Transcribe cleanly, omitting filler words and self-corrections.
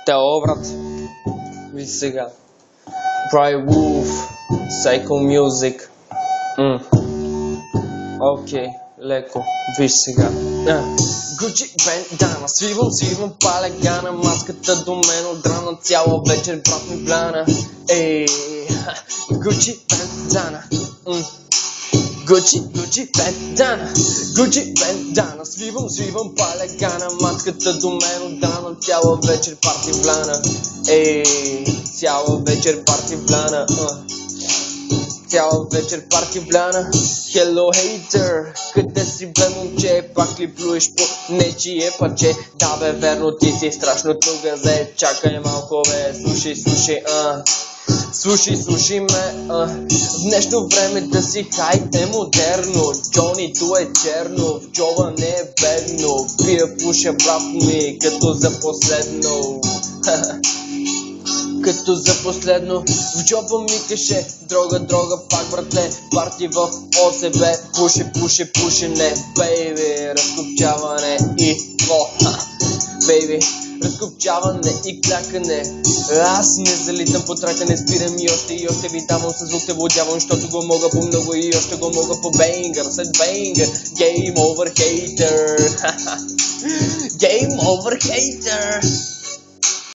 Тео, брат, виж сега. Cry Wolf, Psycho Music. Окей, леко, виж сега. Gucci бендана, свивам, паля гана, маската до мен отрана, цяла вечер брат ми пляна. Gucci бендана. Gucci бендана, свивам, паля гана, маската до мен отрана, цяла вечер парти вляна. Цяла вечер парти вляна. Цяла вечер парти вляна. Hello hater, къде си бе момче, пак ли плюеш по нечие парче? Да бе, верно, ти си страшното газе, чакай малко бе, слушай ме, в днешно време да си хай е модерно, Джонито е черно, в джоба не е бедно, пия пуша брат ми, като за последно. Като за последно, в джоба ми каше, дрога, пак братле, парти в ОСБ, пушене, бейби, разкопчаване и бейби, разкопчаване и клякане. Аз не залитам по трака, не спирам и още ви давам със звук, те водявам, защото го мога по много и още го мога по бейнгър, след бейнгър. Game over hater. Game over hater.